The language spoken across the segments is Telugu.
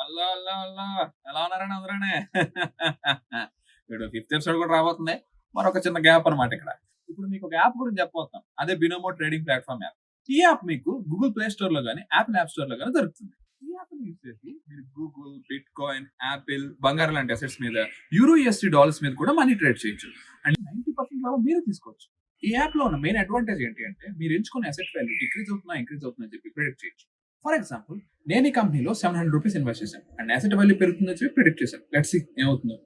అల్లా అల్లా అల్లా ఎలా ఉన్నారండి అందరూనే వీడు ఫిఫ్త్ ఎపిసోడ్ కూడా రాబోతుంది. మరొక చిన్న గ్యాప్ అనమాట ఇక్కడ. ఇప్పుడు మీకు ఒక యాప్ గురించి చెప్పబోతున్నాం. అదే బినోమో ట్రేడింగ్ ప్లాట్ఫామ్ యాప్. ఈ యాప్ మీకు గూగుల్ ప్లే స్టోర్ లో గానీ యాపిల్ యాప్ స్టోర్ లో గానీ దొరుకుతుంది. ఈ యాప్ యూజ్ చేసి మీరు గూగుల్, బిట్ కాయిన్, యాపిల్, బంగారం లాంటి అసెట్స్ మీద, యూరో యూఎస్టీ డాలర్స్ మీద కూడా మనీ ట్రేడ్ చేయొచ్చు. అండ్ 90% లాభం మీరు తీసుకోవచ్చు. ఈ యాప్ లో ఉన్న మెయిన్ అడ్వాంటేజ్ ఏంటి అంటే మీరు ఎంచుకునే అసెట్ వాల్యూ డిక్రీజ్ అవుతున్నా ఇంక్రీజ్ అవుతుందని చెప్పి ప్రిడిక్ట్ చేయొచ్చు. ఫర్ ఎగ్జాంపుల్ నేను ఈ కంపెనీలో ₹700 ఇన్వెస్ట్ చేశాను అండ్ అసెట్ వాల్యూ పెరుగుతుందని చెప్పి ప్రిడిక్ట్ చేశాను. లెట్స్ సీ ఏమవుతుందో.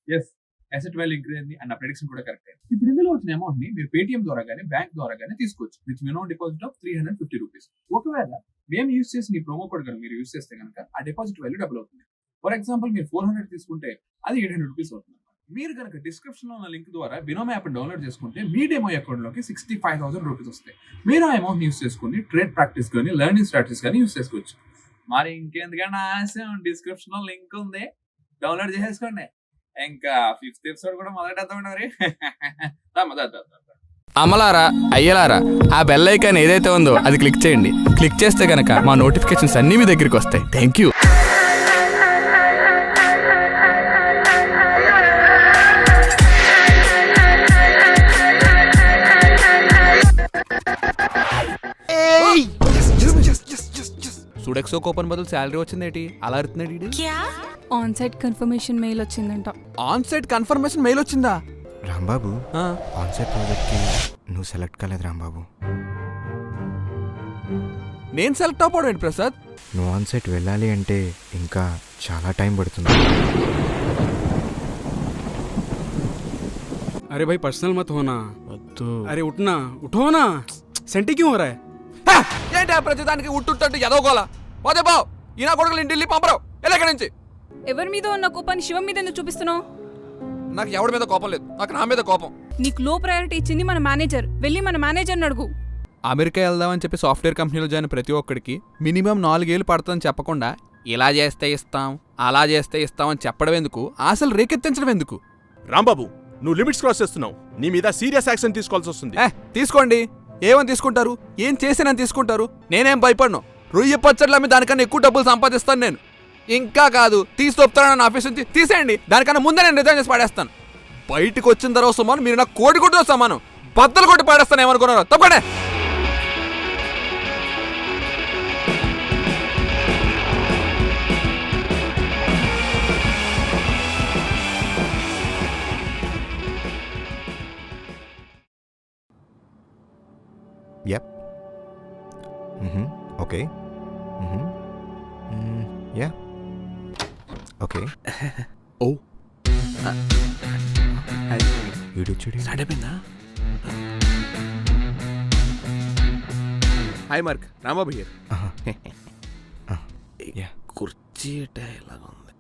ఎస్, అసెట్ వాల్యూ ఇంక్రీజ్ అయింది అండ్ ఆ ప్రిడిక్షన్ కూడా కరెక్ట్ అయింది. ఇప్పుడు ఇందులో వచ్చిన అమౌంట్ ని మీరు పేటిఎం ద్వారా గానీ బ్యాంక్ ద్వారా గానీ తీసుకోవచ్చు విత్ మినిమం డిపాజిట్ ఆఫ్ ₹350. ఒకవేళ మేము యూజ్ చేసిన ఈ ప్రోమో కోడ్ కనుక మీరు యూజ్ చేస్తే కనుక ఆ డిపాజిట్ వాల్యూ డబుల్ అవుతుంది. ఫర్ ఎగ్జాంపుల్ మీరు 400 తీసుకుంటే అది ₹800 అవుతుంది. మీరు కనుక డిస్క్రిప్షన్ లో ఉన్న లింక్ ద్వారా బినోమో యాప్ డౌన్లోడ్ చేసుకుంటే మీ డెమో అకౌంట్ లోకి ₹65,000 వస్తాయి. మీరు ఆ అమౌంట్ యూజ్ చేసుకుని ట్రేడ్ ప్రాక్టీస్ కానీ లెర్నింగ్ స్ట్రాటజీస్ కానీ యూజ్ చేసుకోవచ్చు. మరి ఇంకెందుకంటే ఆశయం, డిస్క్రిప్షన్ లో లింక్ ఉంది, డౌన్లోడ్ చేసేసుకోండి. ఇంకా ఫిఫ్త్ ఎపిసోడ్ కూడా మొదలెడతామండి మరి. అమలారా అయ్యలారా, ఆ బెల్ ఐకాన్ ఏదైతే ఉందో అది క్లిక్ చేయండి. క్లిక్ చేస్తే గనక మా నోటిఫికేషన్స్ అన్నీ మీ దగ్గరికి వస్తాయి. Thank you. సుడెక్సో కూపన్ బదులు శాలరీ వచ్చిందేటి అలా అరుతున్నాడు? ఆన్ సైట్ కన్ఫర్మేషన్ మెయిల్ వచ్చిందంట. ఆన్ సైట్ కన్ఫర్మేషన్ మెయిల్ వచ్చిందా? రాంబాబు, ఆన్ సైట్ ప్రాజెక్ట్కి నువ్వు సెలెక్ట్ కాలేదు రాంబాబు. నేను సెలెక్ట్ అవ్వడం ఏంటి ప్రసాద్? నువ్వు ఆన్ సైట్ వెళ్ళాలి అంటే ఇంకా చాలా టైం పడుతుంది. अरे भाई पर्सनल मत होना। अरे उठना, उठो ना। सेंटी क्यों हो रहा है? ఏంటి ప్రతిదానికి ఉట్టుంటే ఎదవకోలా పోతే బావు. ఈయన కొడుకులు ఇంటి పంపరావు ఎక్కడి నుంచి. ఎవరి మీద ఉన్న కోపాన్ని శివం మీద ఎందుకు చూపిస్తున్నావు? నాకు ఎవరి మీద కోపం లేదు, నాకు నా మీద కోపం. నీకు లో ప్రయారిటీ ఇచ్చింది మన మేనేజర్. వెళ్ళి మన మేనేజర్ని అడుగు. అమెరికా వెళ్దామని చెప్పి సాఫ్ట్వేర్ కంపెనీలో జాయిన్ ప్రతి ఒక్కడికి మినిమం 4 ఏళ్ళు పడుతుందని చెప్పకుండా ఇలా చేస్తే ఇస్తాం అలా చేస్తే ఇస్తాం అని చెప్పడం ఎందుకు, అసలు రేకెత్తించడం ఎందుకు? రాంబాబు, నువ్వు లిమిట్స్ క్రాస్ చేస్తున్నావు. నీ మీద సీరియస్ యాక్షన్ తీసుకోవాల్సి వస్తుంది. తీసుకోండి, ఏమని తీసుకుంటారు, ఏం చేసినని తీసుకుంటారు. నేనేం భయపడను. రొయ్య పచ్చడ్ల మీద దానికన్నా ఎక్కువ డబ్బులు సంపాదిస్తాను నేను. ఇంకా కాదు, తీసి తొప్పుతాను ఆఫీస్ నుంచి. తీసేయండి, దానికన్నా ముందే నేను రిజైన్ చేసి పాడేస్తాను. బయటకు వచ్చిన తర్వాత సమానం మీరు నాకు కోడి కొట్టు సమానం బద్దలు కొట్టి పాడేస్తాను. ఏమనుకున్నారు? తప్పకుండా. Yep. Okay. Yeah. Okay. Oh. Video చూడు. సడైపోయిందా? Hi Mark, Rambabu here. కుర్చీ ఎలాగా ఉంది?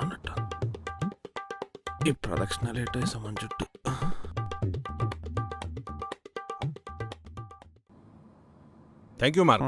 అన్నట్టు ఈ ప్రదక్షిణ లేట్ వేసామని చుట్టూ. Thank you mark.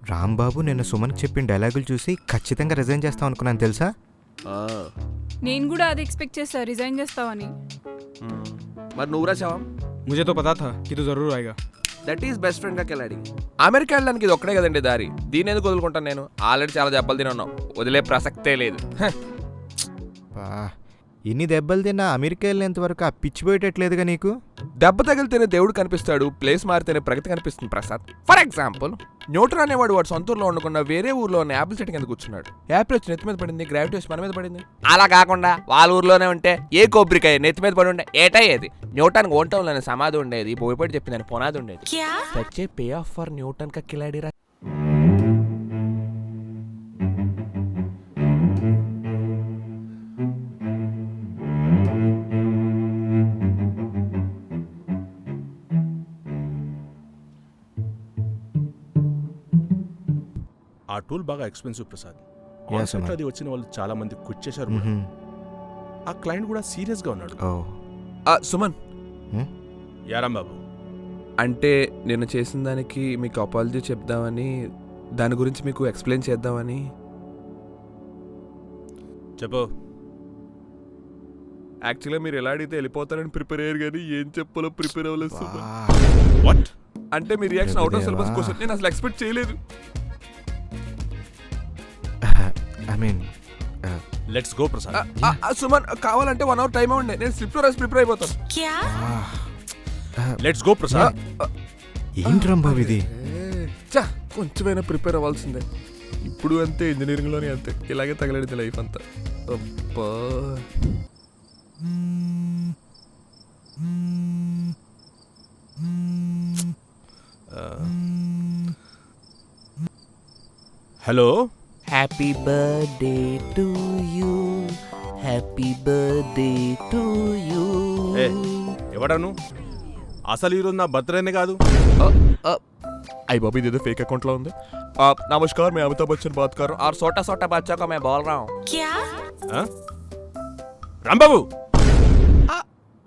రాంబాబు నిన్న సుమన్కి చెప్పిన డైలాగులు చూసి ఖచ్చితంగా రిజైన్ చేస్తాం అనుకున్నాను తెలుసా. నేను కూడా అది ఎక్స్పెక్ట్ చేస్తా, రిజైన్ చేస్తావని. మరి నువ్వు రాసావా? मुझे तो पता था कि तू जरूर आएगा। దట్ ఈస్ బెస్ట్ ఫ్రెండ్ గా కెలాడి. అమెరికా వెళ్ళడానికి ఇది ఒక్కడే కదండి దారి. దీని ఎందుకు వదులుకుంటాను నేను? ఆల్రెడీ చాలా దెబ్బలు తిని ఉన్నావు, వదిలే ప్రసక్తే లేదు. ఇన్ని దెబ్బలు తిన్నా అమెరికా వెళ్ళేంత వరకు ఆ పిచ్చి పోయేటట్లేదుగా నీకు. దెబ్బ తగిలితేనే దేవుడు కనిపిస్తాడు, ప్లేస్ మారితేనే ప్రగతి కనిపిస్తుంది ప్రసాద్. ఫర్ ఎగ్జాంపుల్, న్యూటన్ అనేవాడు వాడు సొంత ఊర్లో ఉండకుండా వేరే ఊర్లో ఉన్న యాపిల్ చెట్టు కింద కూర్చున్నాడు. యాపిల్ వచ్చి నెత్తి మీద పడింది, గ్రావిటీ వచ్చి మన మీద పడింది. అలా కాకుండా వాళ్ళ ఊర్లోనే ఉంటే ఏ కొబ్బరికాయ నెత్తి మీద పడి ఉండే ఏటయ్యేది. న్యూటన్ ఓన్ టౌన్ లోనే సమాధి ఉండేది, బోయపడి చెప్పిందని పునాది ఉండేది. సచ్చే పే ఆఫ్ ఫర్ న్యూటన్ కా కిలాడిరా. ఆ టూల్ బాగా ఎక్స్పెన్సివ్ ప్రసాద్. అది వచ్చిన వాళ్ళు చాలా మంది క్విట్ చేశారు. ఆ క్లయింట్ కూడా సీరియస్ గా ఉన్నాడు. సుమన్, యా రాంబాబు. అంటే నేను చేసిన దానికి మీకు అపాలజీ చెప్దామని, దాని గురించి మీకు ఎక్స్ప్లెయిన్ చేద్దామని. చెప్పు. యాక్చువల్గా మీరు ఎలా అడిగితే వెళ్ళిపోతారని ప్రిపేర్ అయ్యారు, కానీ ఏం చెప్పాలో ప్రిపేర్ అవ్వలేదు సుమన్. వాట్? అంటే మీ reaction out of syllabus question నేను అసలు ఎక్స్పెక్ట్ చేయలేదు. I mean let's go Prasad. Suman కావాలంటే 1 hour టైం ఉండే, నేను స్లిప్ లో రాసి ప్రిపేర్ అయిపోతాను. Let's go Prasad. ఏంటి రాంబాబు ఇది? కొంచెమైనా ప్రిపేర్ అవ్వాల్సిందే. ఇప్పుడు అంతే, ఇంజనీరింగ్లోనే అంతే, ఇలాగే తగలడింది లైఫ్ అంతా. అబ్బా. Hello. Happy birthday to you, happy birthday to you. ఏ ఎవడను? అసలు ఈరోజు నా బర్త్డేనే కాదు. आई बाबी दे दो फेक अकाउंट ला ఉంది. नमस्कार, मैं अमिताभ बच्चन बात कर रहा हूँ और छोटा छोटा बच्चा को मैं बोल रहा हूँ. क्या? रामबाबू.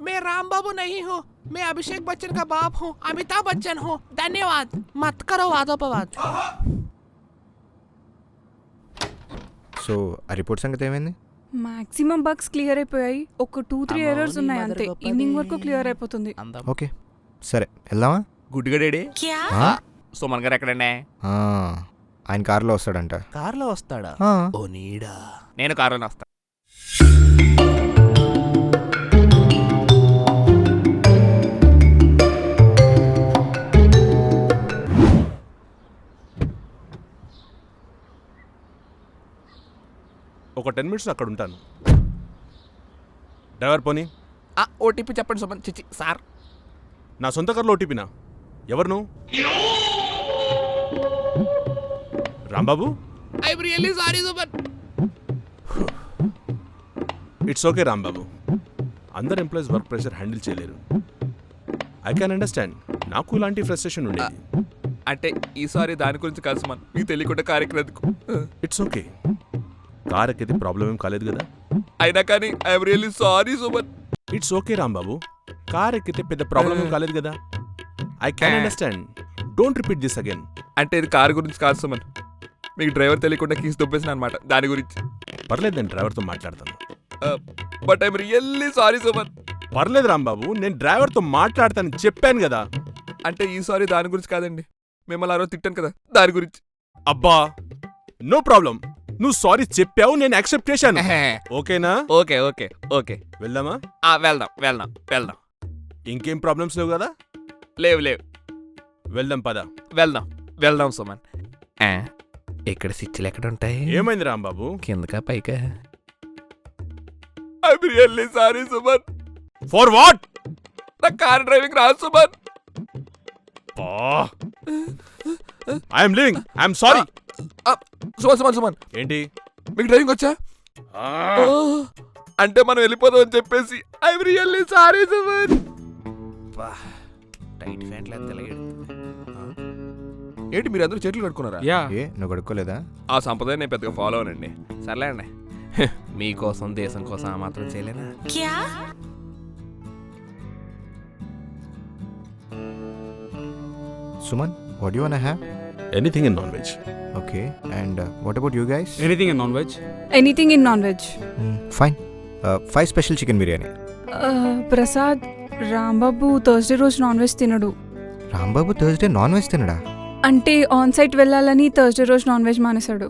मैं राम बाबू नहीं हूँ, मैं अभिषेक बच्चन का बाप हूँ, अमिताभ बच्चन हूँ. धन्यवाद, मत करो वादोपवाद. సో ఆ రిపోర్ట్ సంగతి ఏమైంది? మాక్సిమం బగ్స్ క్లియర్ అయిపోయాయి. ఒక 2-3 ఎర్రర్స్ ఉన్నాయి అంతే. ఈవినింగ్ వరకు క్లియర్ అయిపోతుంది. ఓకే సరే వెళ్దామా? గుడ్డిగా డేడి. ఆ? సుమన్ గారు ఎక్కడండి? ఆ, ఆయన కారులో వస్తాడంట. కార్లో వస్తాడా? ఆ. ఓ నీడా. నేను కారులోనే వస్తా. ఒక 10 minutes అక్కడ ఉంటాను. డ్రైవర్ పోనీ. ఓటీపీ చెప్పండి సుమన్. చిచి సార్, నా సొంత కార్లో ఓటీపీనా? ఎవరు నువ్వు? Rambabu. I am really sorry, Suman. It's okay Rambabu. అందరు ఎంప్లాయీస్ వర్క్ ప్రెషర్ హ్యాండిల్ చేయలేరు. I can understand. నాకు ఇలాంటి ఫ్రస్ట్రేషన్ ఉండేది. అంటే ఈసారి దాని గురించి కాదు సుమన్, మీకు తెలియకుండా కార్యక్రమకు. It's okay. కార్ ఎక్కితే ప్రాబ్లం ఏం కాలేదు కదా? అయినా కానీ I'm really sorry Suman. It's okay Rambabu. Car ఎక్కితే పెద్ద ప్రాబ్లం ఏం కాలేదు కదా? I can understand. Don't repeat this again. అంటే ఇది కారు గురించి కాదు సుమన్, మీకు డ్రైవర్ తెలియకుండా కీస్ దొబ్బేసిన అనమాట, దాని గురించి. పర్లేదు, నేను డ్రైవర్తో మాట్లాడతాను. But I'm really sorry Suman. పర్లేదు రాంబాబు, నేను డ్రైవర్తో మాట్లాడతాను చెప్పాను కదా. అంటే ఈసారి దాని గురించి కాదండి, మిమ్మల్ని ఆ రోజు తిట్టాను కదా, దాని గురించి. అబ్బా నో ప్రాబ్లం. నువ్వు సారీ చెప్పావు, నేను యాక్సెప్ట్ చేశాను. ఓకేనా? ఓకే ఓకే ఓకే వెళ్దామా? వెళ్దాం వెళ్దాం వెళ్దాం. ఇంకేం ప్రాబ్లమ్స్ లేవు కదా? లేవు లేవు. వెళ్దాం పద. వెళ్దాం వెళ్దాం సుమన్. ఇక్కడ స్విచ్లు ఎక్కడ ఉంటాయి? ఏమైంది రాంబాబు? కిందకా పైకా? I'm really sorry Suman. For what? నాకు కార్ డ్రైవింగ్ రాదు Suman. I'm living. I'm sorry. Suman Suman Suman, ఏంటి? మీకు డ్రైవింగ్ వచ్చా? అంటే మనం వెళ్ళిపోదాం అని చెప్పేసి I'm really sorry Suman. Tight ఫ్యాంట్లు ఏంటి మీరు అందరూ చేతులు కట్టుకున్నారా? యా. ఏ నువ్వు కడుక్కోలేదా? ఆ సంప్రదాయం నేను పెద్దగా ఫాలో అవనండి. సర్లే అండి, మీకోసం దేశం కోసం ఆ మాత్రం చేయలేనా? क्या? Suman, what you want to have? Anything in non veg. Okay, and what about you guys? Anything in non veg. Anything in non veg. Fine. 5 special chicken biryani. Prasad, Rambabu Thursday రోజు నాన్ వెజ్ తినడు. రాంబాబు థర్స్డే నాన్ వెజ్ తినడా? అంటే ఆన్ సైట్ వెళ్ళాలని థర్స్డే రోజు నాన్ వెజ్ మానేశాడు.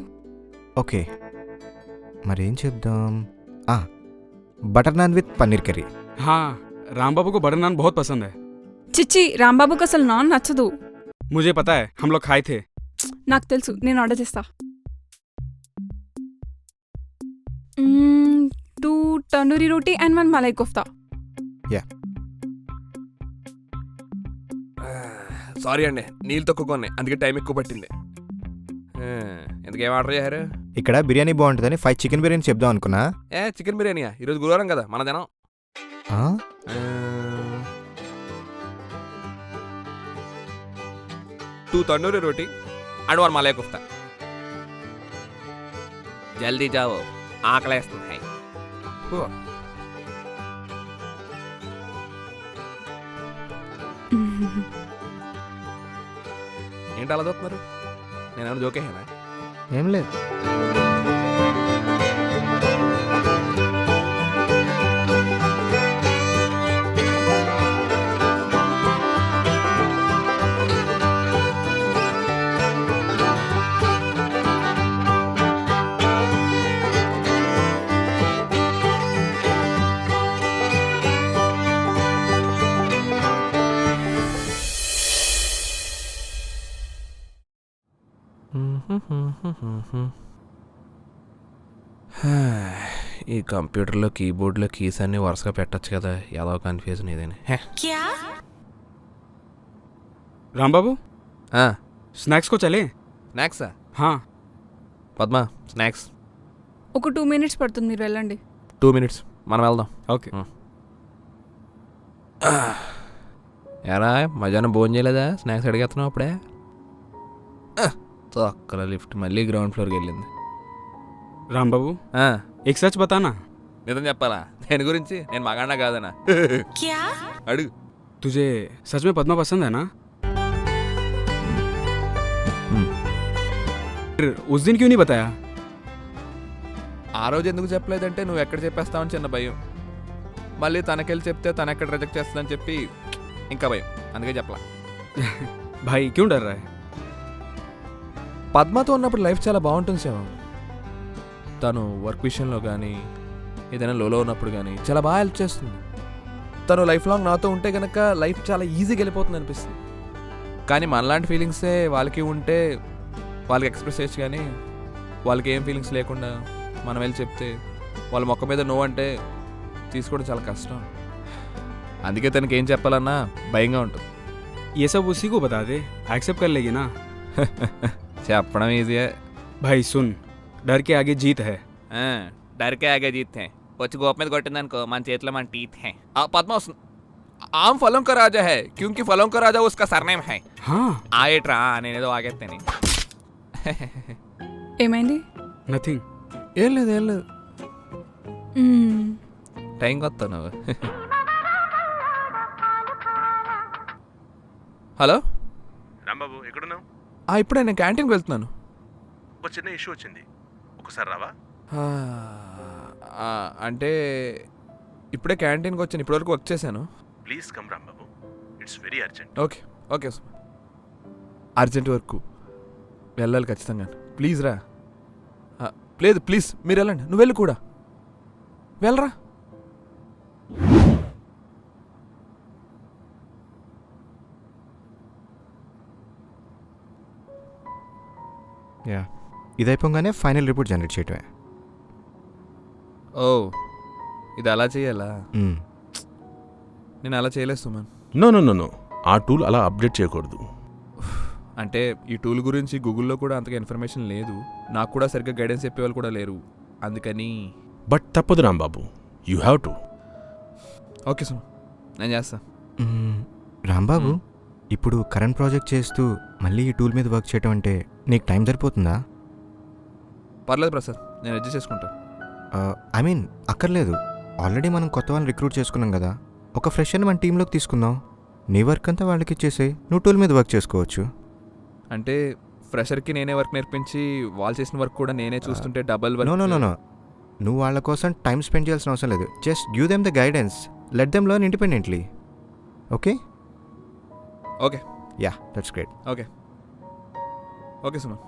ఓకే, మరేం చెప్దాం? Butter naan with paneer curry. हाँ, राम बाबू को बटर नान बहुत पसंद है. చిచ్చి, రాంబాబుకి అసలు నాన్ నచ్చదు. मुझे पता है, हम लोग खाए थे. నాకు తెలుసు, నేను ఆర్డర్ చేస్తా. 2 తందూరి రోటీ అండ్ 1 మలై కోఫ్తా. సారీ అండి, నీళ్ళు తక్కువ ఉన్నాయి, అందుకే టైం ఎక్కువ పట్టింది. ఎందుకేం ఆర్డర్ చేశారు? ఇక్కడ బిర్యానీ బాగుంటుందని 5 చికెన్ బిర్యానీ చెప్దాం అనుకున్నా. చికెన్ బిర్యానీయా? ఈరోజు గురువారం కదా, మన దినం. 2 తందూరి రోటీ అండ్ 1 మలై కోఫ్తా. జల్దీ జావో, ఆకలేస్తుంది. ఏంటి అలా చూస్తున్నారు? నేనేమన్నా జోకేనా? ఏం లేదు. ఈ కంప్యూటర్లో కీబోర్డ్లో కీస్ అన్ని వరుసగా పెట్టచ్చు కదా, ఏదో కన్ఫ్యూజన్ ఇదేనే. రాంబాబు स्नैक्स को चले. స్నాక్సా? हाँ పద్మ స్నాక్స్ ఒక 2 minutes పడుతుంది, మీరు వెళ్ళండి. 2 minutes, మనం వెళ్దాం. ఓకే. ఎరా మధ్యాహ్నం భోజనం చేయలేదా? స్నాక్స్ అడిగేస్తున్నావు అప్పుడే. తొక్కల లిఫ్ట్ మళ్ళీ గ్రౌండ్ ఫ్లోర్కి వెళ్ళింది. రాంబాబు एक सच बताना. నిజం చెప్పాలా? దేని గురించి? నేను మగాడినా కాదనా? అడుగు. तुझे सच में पद्मा पसंद है ना? फिर उस दिन क्यों नहीं बताया? ఆ రోజు ఎందుకు చెప్పలేదంటే నువ్వు ఎక్కడ చెప్పేస్తావని చిన్న భయం. మళ్ళీ తనకెళ్ళి చెప్తే తను ఎక్కడ రిజెక్ట్ చేస్తుందని చెప్పి ఇంకా భయం, అందుకే చెప్పలా. भाई क्यों डर रहा है? పద్మతో ఉన్నప్పుడు లైఫ్ చాలా బాగుంటుంది శివ. తను వర్క్ విషయంలో కానీ ఏదైనా లోలో ఉన్నప్పుడు కానీ చాలా బాగా హెల్ప్ చేస్తుంది. తను లైఫ్ లాంగ్ నాతో ఉంటే కనుక లైఫ్ చాలా ఈజీగా వెళ్ళిపోతుంది అనిపిస్తుంది. కానీ మనలాంటి ఫీలింగ్సే వాళ్ళకి ఉంటే వాళ్ళకి ఎక్స్ప్రెస్ చేయొచ్చు, కానీ వాళ్ళకి ఏం ఫీలింగ్స్ లేకుండా మనం వెళ్ళి చెప్తే వాళ్ళ మొక్క మీద నో అంటే తీసుకోవడం చాలా కష్టం. అందుకే తనకి ఏం చెప్పాలన్నా భయంగా ఉంటుంది. ये सब उसी को बता दे, एक्सेप्ट कर लेगी ना. చెప్పడం ఈజీయే. भाई सुन, डर के आगे जीत है. డరికే ఆగే జీత్ హై. వచ్చి గోప మీద కొట్టిందనుకో మన చేతిలో మన టీత్ హై. పద్మ వస్తుంది. ఆమ్ ఫలం కా రాజా హై క్యూంకి ఫలం కా రాజా ఉస్కా సర్నేమ్ హై. हाँ ఆయేట్రా నేనేదో ఆగేస్తాను. ఏమైంది? नथिंग. ఏం లేదు ఏం లేదు, మ్మ్. టైంకి వస్తావు నువ్వు. హలో, రాంబాబు ఎక్కడున్నావు? ఇప్పుడే నేను క్యాంటీన్కి వెళ్తున్నాను. ఒక చిన్న ఇష్యూ వచ్చింది, ఒకసారి రావా? అంటే ఇప్పుడే క్యాంటీన్కి వచ్చాను, ఇప్పటివరకు వర్క్ చేశాను. Please come Rambabu, it's very urgent. Okay okay sir, urgent work వెళ్ళాలి ఖచ్చితంగా. ప్లీజ్ రా. లేదు ప్లీజ్ మీరు వెళ్ళండి, నువ్వు వెళ్ళి కూడా వెళ్ళరా. యా, ఇది అయిపోగానే ఫైనల్ రిపోర్ట్ జనరేట్ చేయటమే. ఓ ఇది అలా చేయాలా? మ్మ్. నేను అలా చేయలేదు Suman. No no no no, ఆ టూల్ అలా అప్డేట్ చేయకూడదు. అంటే ఈ టూల్ గురించి గూగుల్లో కూడా అంతగా ఇన్ఫర్మేషన్ లేదు, నాకు కూడా సరిగ్గా గైడెన్స్ చెప్పేవాళ్ళు కూడా లేరు, అందుకని. బట్ తప్పదు Rambabu, you have to. Okay Suman, నేను చేస్తా. రాంబాబు, ఇప్పుడు కరెంట్ ప్రాజెక్ట్ చేస్తూ మళ్ళీ ఈ టూల్ మీద వర్క్ చేయటం అంటే నీకు టైం సరిపోతుందా? పర్లేదు ప్రసాద్, నేను అడ్జస్ట్ చేసుకుంటాను. ఐ మీన్ అక్కర్లేదు, ఆల్రెడీ మనం కొత్త వాళ్ళని రిక్రూట్ చేసుకున్నాం కదా, ఒక ఫ్రెషర్ని మన టీంలోకి తీసుకుందాం. నీ వర్క్ అంతా వాళ్ళకి ఇచ్చేసి నువ్వు టూల్ మీద వర్క్ చేసుకోవచ్చు. అంటే ఫ్రెషర్కి నేనే వర్క్ నేర్పించి వాళ్ళు చేసిన వర్క్ కూడా నేనే చూస్తుంటే double no no no no, నువ్వు వాళ్ళ కోసం టైం స్పెండ్ చేయాల్సిన అవసరం లేదు. Just give them the guidance, let them learn independently. Okay okay yeah, that's great. Okay okay Suman.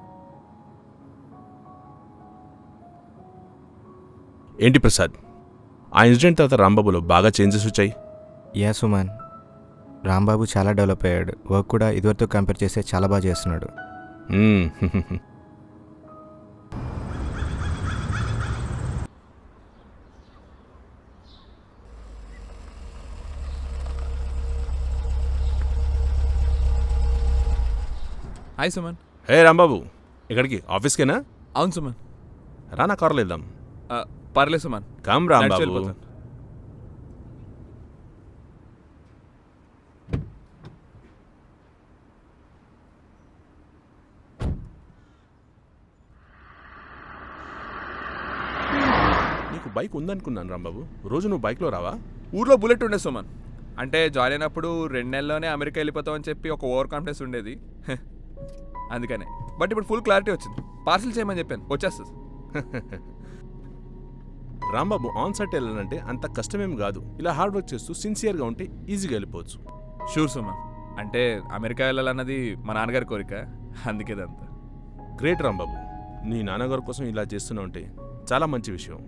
ఏంటి ప్రసాద్, ఆ ఇన్సిడెంట్ తర్వాత రాంబాబులో బాగా చేంజెస్ వచ్చాయి. యా సుమన్, రాంబాబు చాలా డెవలప్ అయ్యాడు. వర్క్ కూడా ఇదివరతో కంపేర్ చేస్తే చాలా బాగా చేస్తున్నాడు. హాయ్ సుమన్. హే రాంబాబు, ఎక్కడికి? ఆఫీస్కేనా? అవును సుమన్. రానా కార్లో వెళ్దాం. పర్లేదు సుమన్, కమ్ నడిచి రాంబాబు. వెళ్ళిపోతాను. నీకు బైక్ ఉందనుకున్నాను రాంబాబు, రోజు నువ్వు బైక్లో రావా? ఊర్లో బుల్లెట్ ఉండే సుమన్, అంటే జాయిన్ అయినప్పుడు 2 నెలల్లోనే అమెరికా వెళ్ళిపోతామని చెప్పి ఒక ఓవర్ కాన్ఫిడెన్స్ ఉండేది. అందుకనే. బట్ ఇప్పుడు ఫుల్ క్లారిటీ వచ్చింది. పార్సల్ చేయమని చెప్పాను, వచ్చేస్తుంది. రాంబాబు ఆన్ సైట్ వెళ్ళాలంటే అంత కష్టమేం కాదు. ఇలా హార్డ్ వర్క్ చేస్తూ సిన్సియర్గా ఉంటే ఈజీగా వెళ్ళిపోవచ్చు. షూర్ సుమా. అంటే అమెరికా వెళ్ళాలన్నది మా నాన్నగారి కోరిక, అందుకే ఇదంతా. గ్రేట్ రాంబాబు, నీ నాన్నగారి కోసం ఇలా చేస్తూనే ఉంటే చాలా మంచి విషయం.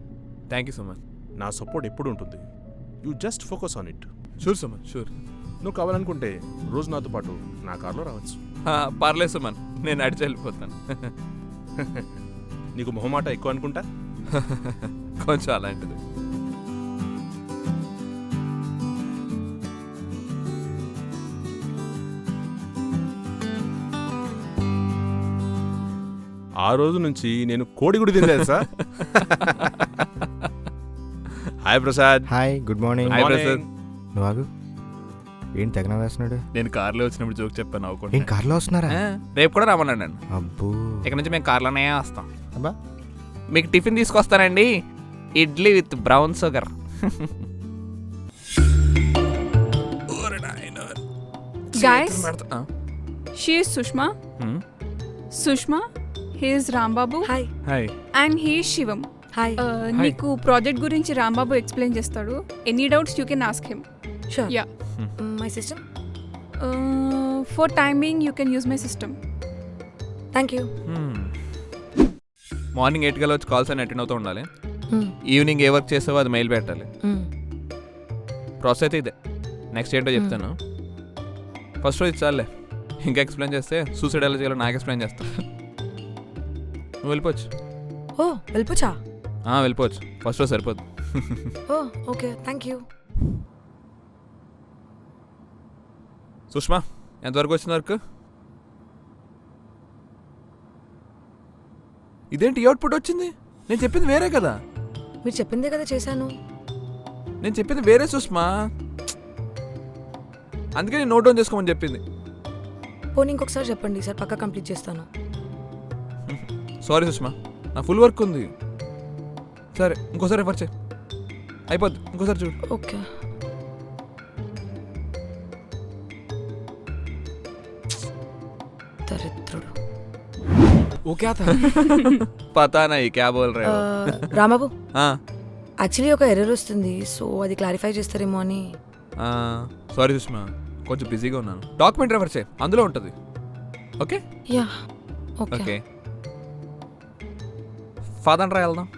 Thank you so much. నా సపోర్ట్ ఎప్పుడు ఉంటుంది. You just focus on it. Sure Suman, sure. నువ్వు కావాలనుకుంటే రోజు నాతో పాటు నా కార్లో రావచ్చు. పర్లేదు సుమన్, నేను నడిచి వెళ్ళిపోతాను. నీకు మొహమాట ఎక్కువ అనుకుంటా. కొంచెం అలాంటిది. ఆ రోజు నుంచి నేను కోడిగుడి తినలేదు sir. Hi Prasad. Hi, good morning. Hi Prasad. నువ్వు ఆగు. ఏంటి తెగన వేస్తున్నాడు? నేను కార్లో వచ్చినప్పుడు జోక్ చెప్పాను ఏం నవ్వుకుంటా. కార్లో వస్తున్నారా? రేపు కూడా రమ్మన్నాడు నన్ను. అబ్బో. ఇక్కడ నుంచి మేము కార్లోనే వస్తాం. అబ్బా. మీకు టిఫిన్ తీసుకొస్తానండి, idli with brown sugar. Guys, she is Sushma. Sushma, he is Rambabu. Hi hi. And he is Shivam. Hi నీకు ప్రాజెక్ట్ గురించి రాంబాబు ఎక్స్ప్లెయిన్ చేస్తాడు. Any doubts you can ask him. Sure yeah. My system. For timing you can use my system. Thank you. Morning 8 కల్లా వచ్చి కాల్స్ అని అటెండ్ అవుతూ ఉండాలి. ఈవినింగ్ ఏ వర్క్ చేసావో అది మెయిల్ పెట్టాలి. ప్రాసెస్ అయితే ఇదే. నెక్స్ట్ ఏంటో చెప్తాను. ఫస్ట్ రోజు చాలే, ఇంకా ఎక్స్ప్లెయిన్ చేస్తే సూసైడ్ ఎలా చేయాలో నాకు ఎక్స్ప్లెయిన్ చేస్తాను. నువ్వు వెళ్ళిపోవచ్చు. ఓ వెళ్ళిపోచా? వెళ్ళిపోవచ్చు. ఫస్ట్ రోజు సరిపోదు. ఓ ఓకే, థ్యాంక్ యూ. సుష్మా, ఎంతవరకు వచ్చిన వర్క్? ఇదేంటి అవుట్పుట్ వచ్చింది? నేను చెప్పింది వేరే కదా. మీరు చెప్పిందే కదా చేశాను. నేను చెప్పింది వేరే సుష్మా, అందుకే నేను నోట్ డౌన్ చేసుకోమని చెప్పింది. పోనీ ఇంకొకసారి చెప్పండి సార్, పక్కా కంప్లీట్ చేస్తాను. సారీ సుష్మా, నా ఫుల్ వర్క్ ఉంది. సరే ఇంకోసారి రెఫర్ చేయి, అయిపోద్ది. ఇంకోసారి చూడు. ఓకే. దరిద్రుడు. वो क्या था? పతా నహీ క్యా బోల్ రహే హో. రాంబాబు, हाँ, యాక్చువల్లీ ఒక ఎర్రర్ వస్తుంది, సో అది క్లారిఫై చేస్తారేమో అని. సారీ సుష్మా, కొంచెం బిజీగా ఉన్నాను. డాక్యుమెంట్ రెఫర్ చేయి, అందులో ఉంటుంది. Okay yeah okay. Okay. Father రా వెళ్దాం.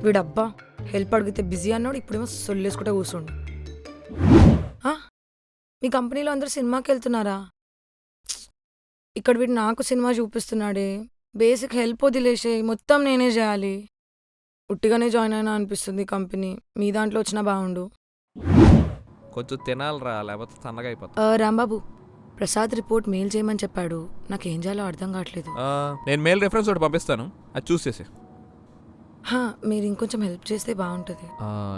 వీడబ్బా హెల్ప్ అడిగితే బిజీ అన్నాడు, ఇప్పుడేమో సొల్లేసుకుంటే కూర్చోండు. మీ కంపెనీలో అందరూ సినిమాకి వెళ్తున్నారా? ఇక్కడ వీడు నాకు సినిమా చూపిస్తున్నాడే. బేసిక్ హెల్ప్ వదిలేసే, మొత్తం నేనే చేయాలి. ఉట్టిగానే జాయిన్ అయినా అనిపిస్తుంది కంపెనీ. మీ దాంట్లో వచ్చినా బాగుండు. కొంచెం తినాలిరా, లేకపోతే సన్నగా అయిపోతా. రాంబాబు, ప్రసాద్ రిపోర్ట్ మెయిల్ చేయమని చెప్పాడు. నాకేం చేయాలో అర్థం కావట్లేదు. నేను మెయిల్ రెఫరెన్స్ ఒకటి పంపిస్తాను, అది చూస్ చేసి. మీరు ఇంకొంచెం హెల్ప్ చేస్తే బాగుంటుంది.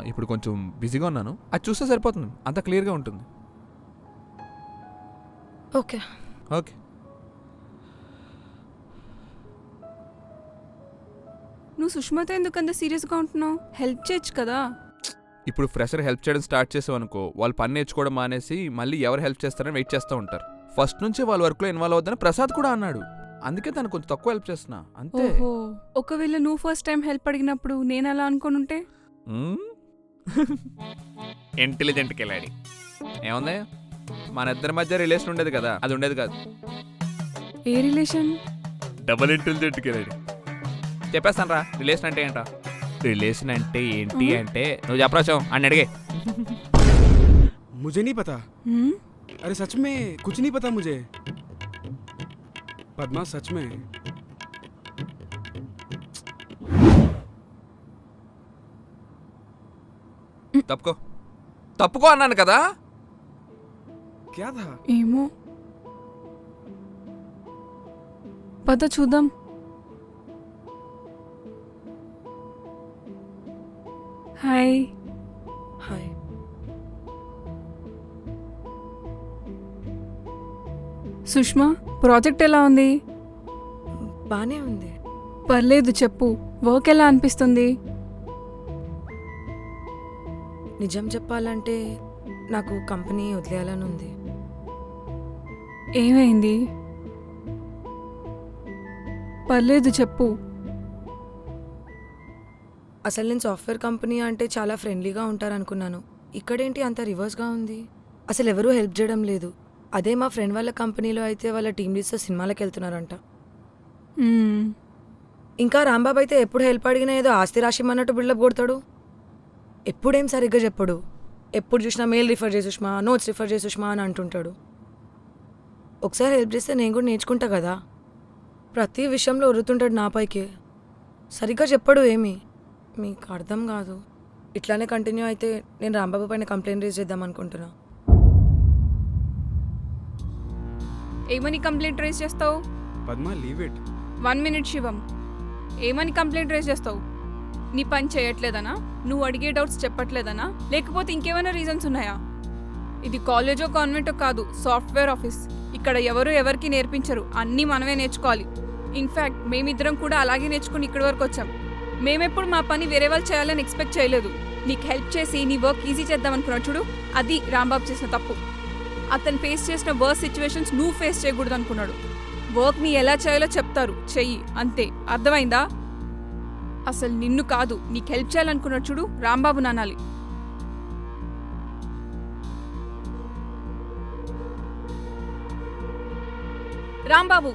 ఇప్పుడు కొంచెం బిజీగా ఉన్నాను, అది చూస్తే సరిపోతుంది. అంత క్లియర్గా ఉంటుంది. Okay okay. నువ్వు సుష్మతో ఎందుకు అంత సీరియస్గా ఉంటున్నావు? హెల్ప్ చేయొచ్చు కదా. ఇప్పుడు ఫ్రెషర్ హెల్ప్ చేయడం స్టార్ట్ చేసావు అనుకో, వాళ్ళు పని నేర్చుకోవడం మానేసి మళ్ళీ ఎవరు హెల్ప్ చేస్తారని వెయిట్ చేస్తూ ఉంటారు. ఫస్ట్ నుంచి వాళ్ళ వర్క్లో ఇన్వాల్వ్ అవుద్దని ప్రసాద్ కూడా అన్నాడు. అందుకే తను కొంచెం తక్కువ హెల్ప్ చేస్తున్నా అంతే. ఓహో, ఒకవేళ నువ్వు ఫస్ట్ టైం హెల్ప్ అడిగినప్పుడు నేను అలా అనుకొని ఉంటే? ఇంటెలిజెంట్ కిలాడి. ఏముంది, మన ఇద్దరి మధ్య రిలేషన్ ఉండేది కదా, అది ఉండేది కాదు. ఏ రిలేషన్? డబుల్ ఇంటెలిజెంట్ కిలాడి. చెప్పేస్తాను రా, రిలేషన్ అంటే ఏంటా? రిలేషన్ అంటే ఏంటి అంటే నువ్వు చెప్పరాచో అని అడిగే. मुझे नहीं पता. अरे सच में कुछ नहीं पता मुझे. पद्मा सच में. తప్పుకో తప్పుకో అన్నాను కదా. क्या था? ఏమో, పద చూద్దాం. హాయ్. హాయ్. సుష్మా ప్రాజెక్ట్ ఎలా ఉంది? బానే ఉంది. పర్లేదు చెప్పు. వర్క్ ఎలా అనిపిస్తుంది? నిజం చెప్పాలంటే నాకు కంపెనీ వదిలేయాలని ఉంది. ఏమైంది? పర్లేదు చెప్పు. అసలు నేను సాఫ్ట్వేర్ కంపెనీ అంటే చాలా ఫ్రెండ్లీగా ఉంటారనుకున్నాను. ఇక్కడేంటి అంత రివర్స్గా ఉంది? అసలు ఎవరూ హెల్ప్ చేయడం లేదు. అదే మా ఫ్రెండ్ వాళ్ళ కంపెనీలో అయితే వాళ్ళ టీమ్ లీడ్స్తో సినిమాలకు వెళ్తున్నారంట. మ్మ్. ఇంకా రాంబాబు అయితే ఎప్పుడు హెల్ప్ అడిగినా ఏదో ఆస్తి రాసిమన్నట్టు బిల్డప్ కొడతాడు. ఎప్పుడేం సరిగ్గా చెప్పడు. ఎప్పుడు చూసినా మెయిల్ రిఫర్ చేసి సుష్మా, నోట్స్ రిఫర్ చేసి సుష్మా అని అంటుంటాడు. ఒకసారి హెల్ప్ చేస్తే నేను కూడా నేర్చుకుంటా కదా. ప్రతి విషయంలో ఉరుతుంటాడు నాపైకి. సరిగ్గా చెప్పడు ఏమీ. మీకు అర్థం కాదు. ఇట్లానే కంటిన్యూ అయితే నేను రాంబాబు పైన కంప్లైంట్ రేజ్ చేద్దాం అనుకుంటున్నా. ఏమని కంప్లైంట్ రేస్ చేస్తావు? Padma leave it. 1 minute శివం. ఏమని కంప్లైంట్ రేస్ చేస్తావు? నీ పని చేయట్లేదనా? నువ్వు అడిగే డౌట్స్ చెప్పట్లేదనా? లేకపోతే ఇంకేమైనా రీజన్స్ ఉన్నాయా? ఇది కాలేజో కాన్వెంటో కాదు, సాఫ్ట్వేర్ ఆఫీస్. ఇక్కడ ఎవరు ఎవరికి నేర్పించరు, అన్నీ మనమే నేర్చుకోవాలి. ఇన్ఫ్యాక్ట్ మేమిద్దరం కూడా అలాగే నేర్చుకుని ఇక్కడి వరకు వచ్చాం. మేమెప్పుడు మా పని వేరే వాళ్ళు చేయాలని ఎక్స్పెక్ట్ చేయలేదు. నీకు హెల్ప్ చేసి నీ వర్క్ ఈజీ చేద్దాం అనుకున్నావు చూడు, అది రాంబాబు చేసిన తప్పు. అతను ఫేస్ చేసిన వర్క్ సిచ్యువేషన్స్ నువ్వు ఫేస్ చేయకూడదు అనుకున్నాడు. వర్క్ని ఎలా చేయాలో చెప్తారు, చెయ్యి, అంతే. అర్థమైందా? అసలు నిన్ను కాదు, నీకు హెల్ప్ చేయాలనుకున్నాడు చూడు, రాంబాబు నానాలి. రాంబాబు.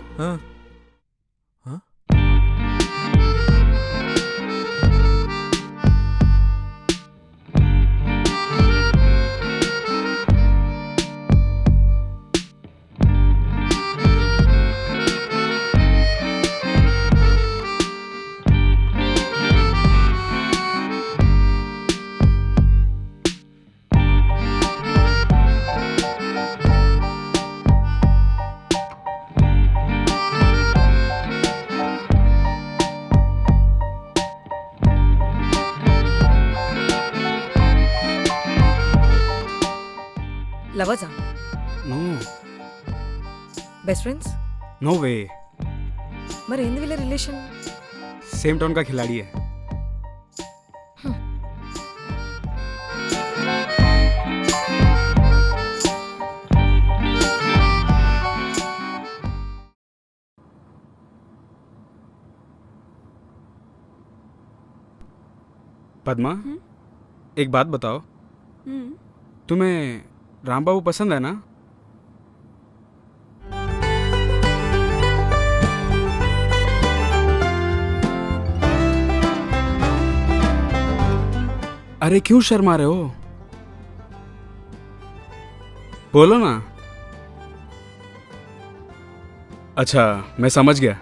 లవర్సా? No best friends? No way. మరి ఏంది వీళ్ళ రిలేషన్? सेम टाउन का खिलाड़ी है. पद्मा, एक बात बताओ, तुम्हें रामबाबू पसंद है ना? अरे क्यों शर्मा रहे हो? बोलो ना. अच्छा, मैं समझ गया.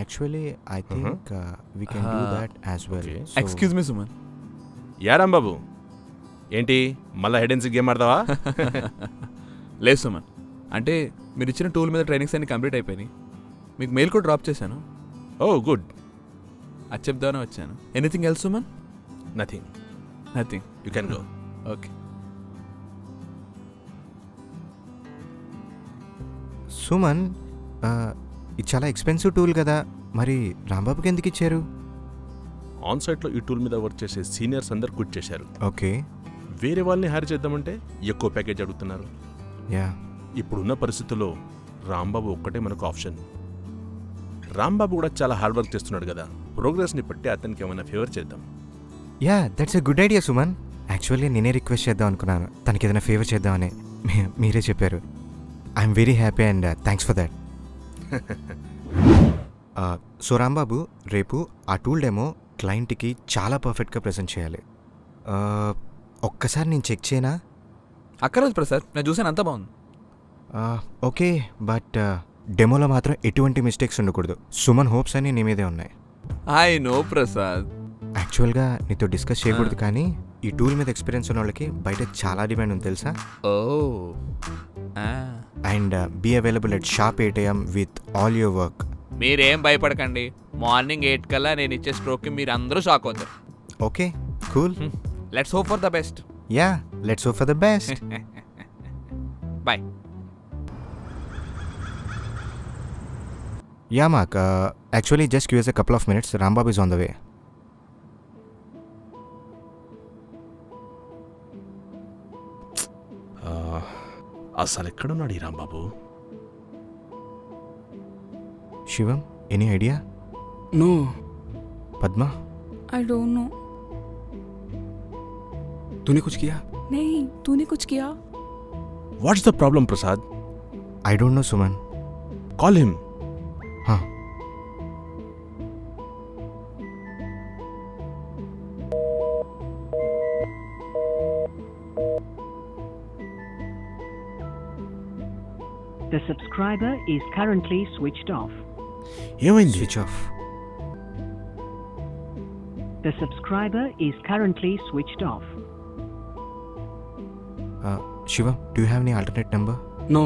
Actually I think we can do that as well. Excuse me Suman. Yeah Rambabu, ఏంటి మళ్ళీ హెడ్ అండ్ సిక్ గేమ్ ఆడతావా? లేదు సుమన్, అంటే మీరు ఇచ్చిన టూల్ మీద ట్రైనింగ్స్ అన్ని కంప్లీట్ అయిపోయినాయి. మీకు మెయిల్ కూడా డ్రాప్ చేశాను. ఓ గుడ్. అది చెప్దామని వచ్చాను. Anything else Suman? Nothing. Nothing. You can go. Okay. Suman, ఇది చాలా ఎక్స్పెన్సివ్ టూల్ కదా, మరి రాంబాబుకి ఎందుకు ఇచ్చారు? ఆన్ సైట్లో ఈ టూల్ మీద వర్క్ చేసే సీనియర్స్ అందరు క్విట్ చేశారు. ఓకే. వేరే వాళ్ళని హైర్ చేద్దామంటే ఎక్కువ ప్యాకేజ్ అడుగుతున్నారు. యా. ఇప్పుడున్న పరిస్థితుల్లో రాంబాబు ఒక్కటే మనకు ఆప్షన్. రాంబాబు కూడా చాలా హార్డ్ వర్క్ చేస్తున్నాడు కదా, ప్రోగ్రెస్ని బట్టి అతనికి ఏమైనా ఫేవర్ చేద్దాం. Yeah, that's a good idea Suman. Actually నేనే రిక్వెస్ట్ చేద్దాం అనుకున్నాను, తనకి ఏదైనా ఫేవర్ చేద్దామని. మీరే చెప్పారు. I'm very happy and thanks for that. So Rambabu, రేపు ఆ టూల్ డెమో క్లయింట్కి చాలా పర్ఫెక్ట్గా ప్రజెంట్ చేయాలి. ఒక్కసారి నేను చెక్ చేయనా? అక్కర్లేదు ప్రసాద్, నేను చూసాను, అంతా బాగుంది. ఓకే, బట్ డెమోలో మాత్రం ఎటువంటి మిస్టేక్స్ ఉండకూడదు. సుమన్ హోప్స్ అని నీ మీదే ఉన్నాయి. I know Prasad. యాక్చువల్గా నీతో డిస్కస్ చేయకూడదు, కానీ ఈ టూల్ మీద ఎక్స్పీరియన్స్ ఉన్న వాళ్ళకి బయట చాలా డిమాండ్ ఉంది తెలుసా? Oh. And be available at sharp 8 AM with all your work. మీరేం భయపడకండి. మార్నింగ్ 8 కల్లా నేను ఇచ్చే స్ట్రోక్కి మీరు అందరూ షాక్ అవుతారు. Okay cool. Let's hope for the best. Yeah let's hope for the best. Bye. Yeah Mark, actually just give us a couple of minutes. Rambabu is on the way. అసలు ఎక్కడున్నాడు ఈ Rambabu? Shivam, any idea? No Padma? I don't know. तूने कुछ किया? नहीं, तूने कुछ किया? What's the problem Prasad? I don't know Suman. Call him. హా. The subscriber is currently switched off. ఏమైంది? Switch off. The subscriber is currently switched off. Shivam, do you have any alternate number? No.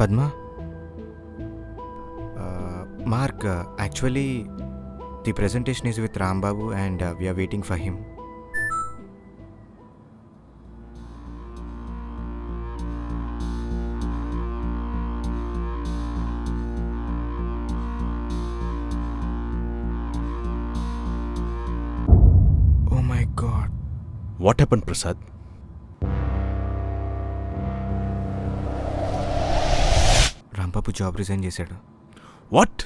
Padma? Mark, actually the presentation is with Rambabu and we're waiting for him. Oh my god. What happen Prasad? Rambabu job resign చేశాడు. What?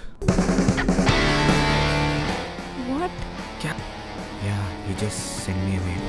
What? Yeah, he just send me a mail.